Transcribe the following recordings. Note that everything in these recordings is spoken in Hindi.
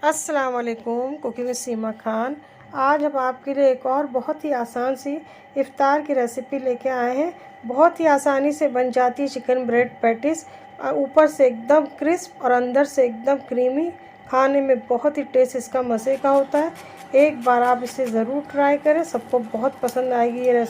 अस्सलाम वालेकुम। कुकिंग विद सीमा खान। आज हम आपके लिए एक और बहुत ही आसान सी इफ़्तार की रेसिपी लेके आए हैं। बहुत ही आसानी से बन जाती है चिकन ब्रेड पैटिस। ऊपर से एकदम क्रिस्प और अंदर से एकदम क्रीमी। खाने में बहुत ही टेस्ट इसका मज़े का होता है। एक बार आप इसे ज़रूर ट्राई करें, सबको बहुत पसंद आएगी ये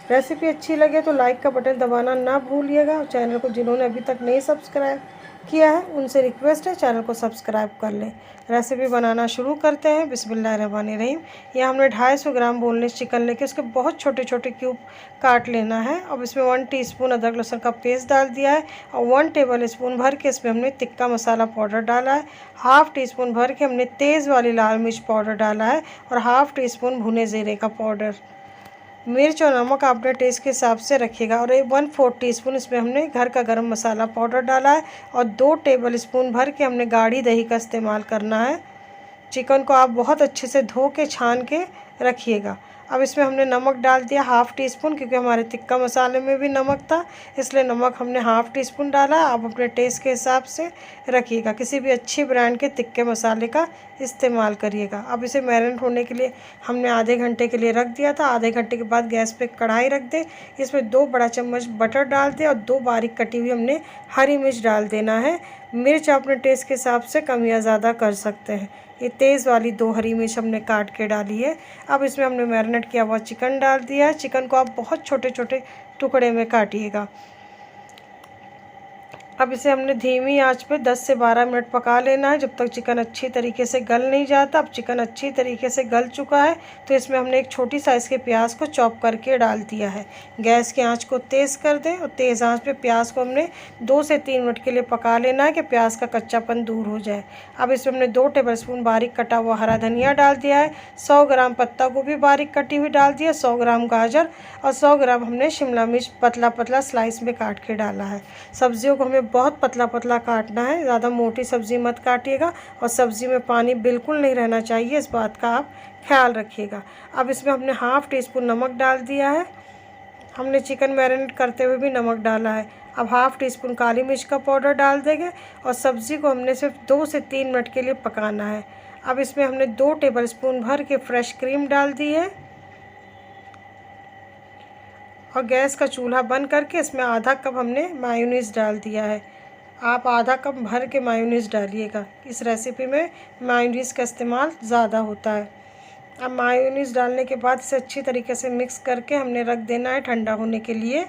रेसिपी अच्छी लगे तो लाइक का बटन दबाना ना भूलिएगा। और चैनल को जिन्होंने अभी तक नहीं सब्सक्राइब किया है उनसे रिक्वेस्ट है चैनल को सब्सक्राइब कर लें। रेसिपी बनाना शुरू करते हैं। बिस्मिल्लाहिर्रहमानिर्रहीम। यह हमने 250 ग्राम बोनलेस चिकन लेके उसके बहुत छोटे छोटे क्यूब काट लेना है। अब इसमें 1 टीस्पून अदरक लहसुन का पेस्ट डाल दिया है और 1 टेबल स्पून भर के इसमें हमने तिक्का मसाला पाउडर डाला है। हाफ़ टी स्पून भर के हमने तेज़ वाली लाल मिर्च पाउडर डाला है और हाफ़ टी स्पून भुने ज़ीरे का पाउडर। मिर्च और नमक आप अपने टेस्ट के हिसाब से रखिएगा। और 1/4 टीस्पून इसमें हमने घर का गरम मसाला पाउडर डाला है और 2 टेबल स्पून भर के हमने गाढ़ी दही का इस्तेमाल करना है। चिकन को आप बहुत अच्छे से धो के छान के रखिएगा। अब इसमें हमने नमक डाल दिया हाफ़ टी स्पून, क्योंकि हमारे तिक्का मसाले में भी नमक था, इसलिए नमक हमने हाफ़ टी स्पून डाला। आप अपने टेस्ट के हिसाब से रखिएगा। किसी भी अच्छी ब्रांड के तिक्के मसाले का इस्तेमाल करिएगा। अब इसे मैरिनेट होने के लिए हमने आधे घंटे के लिए रख दिया था। आधे घंटे के बाद गैस पे कढ़ाई रख दे, इसमें 2 बड़ा चम्मच बटर डाल दे और 2 बारीक कटी हुई हमने हरी मिर्च डाल देना है। मिर्च अपने टेस्ट के हिसाब से कम या ज़्यादा कर सकते हैं। ये तेज़ वाली 2 हरी मिर्च हमने काट के डाली है। अब इसमें हमने मैरिनेट किया हुआ चिकन डाल दिया है। चिकन को आप बहुत छोटे छोटे टुकड़े में काटिएगा। अब इसे हमने धीमी आंच पे 10 से 12 मिनट पका लेना है, जब तक चिकन अच्छी तरीके से गल नहीं जाता। अब चिकन अच्छी तरीके से गल चुका है तो इसमें हमने एक छोटी साइज़ के प्याज को चॉप करके डाल दिया है। गैस की आंच को तेज़ कर दें और तेज़ आंच पे प्याज को हमने 2 से 3 मिनट के लिए पका लेना है कि प्याज का कच्चापन दूर हो जाए। अब इसमें हमने 2 टेबलस्पून बारीक कटा हुआ हरा धनिया डाल दिया है। 100 ग्राम पत्ता गोभी बारीक कटी हुई डाल दिया, 100 ग्राम गाजर और 100 ग्राम हमने शिमला मिर्च पतला पतला स्लाइस में काट के डाला है। सब्जियों को हमें बहुत पतला पतला काटना है, ज़्यादा मोटी सब्ज़ी मत काटिएगा और सब्ज़ी में पानी बिल्कुल नहीं रहना चाहिए, इस बात का आप ख्याल रखिएगा। अब इसमें हमने हाफ़ टी स्पून नमक डाल दिया है। हमने चिकन मैरिनेट करते हुए भी नमक डाला है। अब हाफ़ टी स्पून काली मिर्च का पाउडर डाल देंगे और सब्ज़ी को हमने सिर्फ 2 से 3 मिनट के लिए पकाना है। अब इसमें हमने 2 टेबल स्पून भर के फ्रेश क्रीम डाल दी है और गैस का चूल्हा बंद करके इसमें आधा कप हमने मायोनीज़ डाल दिया है। आप आधा कप भर के मायोनीज़ डालिएगा। इस रेसिपी में मायोनीज़ का इस्तेमाल ज़्यादा होता है। अब मायोनीज़ डालने के बाद इसे अच्छी तरीके से मिक्स करके हमने रख देना है ठंडा होने के लिए।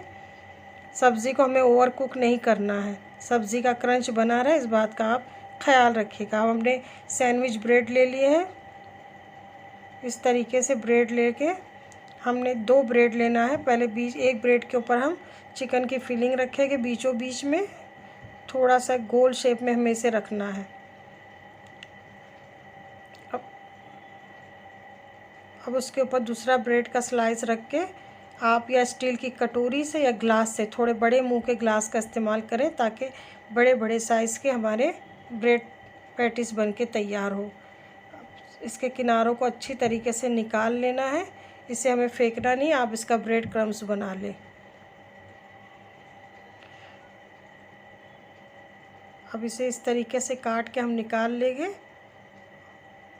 सब्ज़ी को हमें ओवर कुक नहीं करना है, सब्ज़ी का क्रंच बना रहे, इस बात का आप ख्याल रखिएगा। अब हमने सैंडविच ब्रेड ले लिए हैं। इस तरीके से ब्रेड लेके हमने 2 ब्रेड लेना है। पहले एक ब्रेड के ऊपर हम चिकन की फिलिंग रखेंगे, बीचों बीच में थोड़ा सा गोल शेप में हमें इसे रखना है। अब उसके ऊपर दूसरा ब्रेड का स्लाइस रख के आप या स्टील की कटोरी से या ग्लास से, थोड़े बड़े मुंह के ग्लास का इस्तेमाल करें ताकि बड़े बड़े साइज़ के हमारे ब्रेड पैटिस बन के तैयार हो। इसके किनारों को अच्छी तरीके से निकाल लेना है, इसे हमें फेंकना नहीं, आप इसका ब्रेड क्रम्स बना लें। अब इसे इस तरीके से काट के हम निकाल लेंगे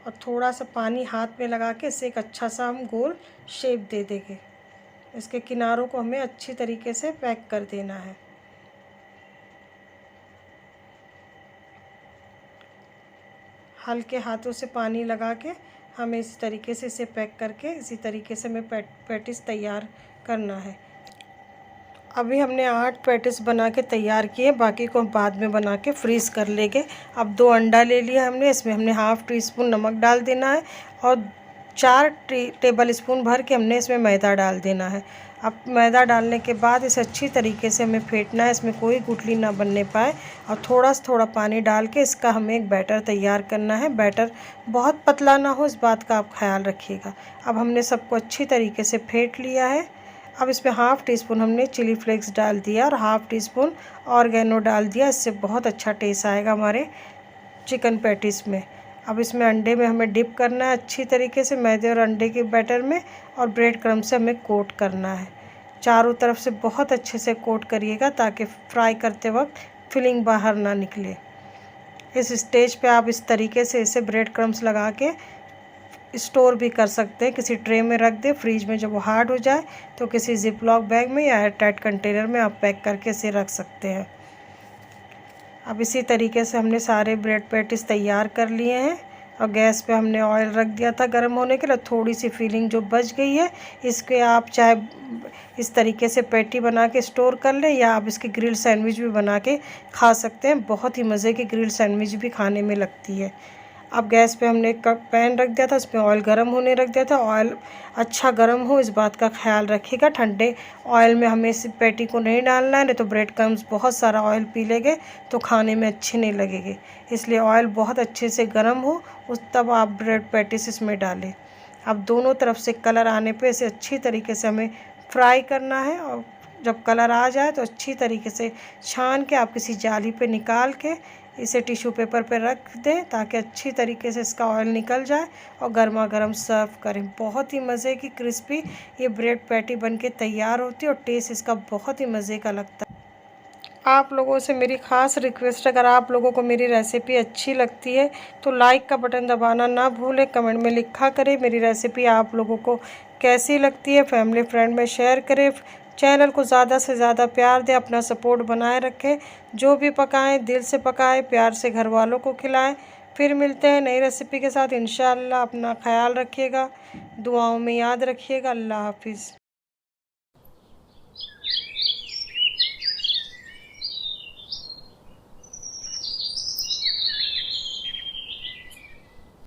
और थोड़ा सा पानी हाथ में लगा के इसे एक अच्छा सा हम गोल शेप दे देंगे। इसके किनारों को हमें अच्छी तरीके से पैक कर देना है। हल्के हाथों से पानी लगा के हमें इस तरीके से इसे पैक करके इसी तरीके से हमें पैटिस तैयार करना है। अभी हमने 8 पैटिस बना के तैयार किए, बाकी को हम बाद में बना के फ्रीज़ कर लेंगे। अब 2 अंडा ले लिया हमने, इसमें हमने हाफ़ टी स्पून नमक डाल देना है और 4 टेबल स्पून भर के हमने इसमें मैदा डाल देना है। अब मैदा डालने के बाद इसे अच्छी तरीके से हमें फेंटना है, इसमें कोई गुठली ना बनने पाए और थोड़ा थोड़ा पानी डाल के इसका हमें एक बैटर तैयार करना है। बैटर बहुत पतला ना हो, इस बात का आप ख्याल रखिएगा। अब हमने सबको अच्छी तरीके से फेंट लिया है। अब इसमें हाफ़ टी स्पून हमने चिली फ्लेक्स डाल दिया और हाफ़ टी स्पून ऑर्गेनो डाल दिया, इससे बहुत अच्छा टेस्ट आएगा हमारे चिकन पैटिस में। अब इसमें अंडे में हमें डिप करना है अच्छी तरीके से, मैदे और अंडे के बैटर में, और ब्रेड क्रम्ब से हमें कोट करना है। चारों तरफ से बहुत अच्छे से कोट करिएगा ताकि फ्राई करते वक्त फिलिंग बाहर ना निकले। इस स्टेज पे आप इस तरीके से इसे ब्रेड क्रम्स लगा के स्टोर भी कर सकते हैं। किसी ट्रे में रख दें, फ्रीज में जब वो हार्ड हो जाए तो किसी जिप लॉक बैग में या एयर टाइट कंटेनर में आप पैक करके इसे रख सकते हैं। अब इसी तरीके से हमने सारे ब्रेड पैटीज तैयार कर लिए हैं और गैस पे हमने ऑयल रख दिया था गर्म होने के लिए। थोड़ी सी फीलिंग जो बच गई है, इसके आप चाहे इस तरीके से पैटी बना के स्टोर कर लें या आप इसकी ग्रिल सैंडविच भी बना के खा सकते हैं। बहुत ही मज़े की ग्रिल सैंडविच भी खाने में लगती है। अब गैस पे हमने एक पैन रख दिया था, उसमें ऑयल गर्म होने रख दिया था। ऑयल अच्छा गर्म हो इस बात का ख्याल रखिएगा। ठंडे ऑयल में हमें इस पैटी को नहीं डालना है, नहीं तो ब्रेड क्रम्स बहुत सारा ऑयल पी लेंगे तो खाने में अच्छे नहीं लगेंगे। इसलिए ऑयल बहुत अच्छे से गर्म हो तब आप ब्रेड पैटीज इसमें डालें। अब दोनों तरफ से कलर आने पे इसे अच्छी तरीके से हमें फ्राई करना है और जब कलर आ जाए तो अच्छी तरीके से छान के आप किसी जाली पे निकाल के इसे टिश्यू पेपर पे रख दें ताकि अच्छी तरीके से इसका ऑयल निकल जाए और गर्मा गर्म सर्व करें। बहुत ही मज़े की क्रिस्पी ये ब्रेड पैटी बनके तैयार होती है और टेस्ट इसका बहुत ही मज़े का लगता है। आप लोगों से मेरी ख़ास रिक्वेस्ट, अगर आप लोगों को मेरी रेसिपी अच्छी लगती है तो लाइक का बटन दबाना ना भूलें। कमेंट में लिखा करें मेरी रेसिपी आप लोगों को कैसी लगती है। फैमिली फ्रेंड में शेयर करें। चैनल को ज़्यादा से ज़्यादा प्यार दें, अपना सपोर्ट बनाए रखें। जो भी पकाएं दिल से पकाएं, प्यार से घर वालों को खिलाएं। फिर मिलते हैं नई रेसिपी के साथ इंशाअल्लाह। अपना ख्याल रखिएगा, दुआओं में याद रखिएगा। अल्लाह हाफिज़।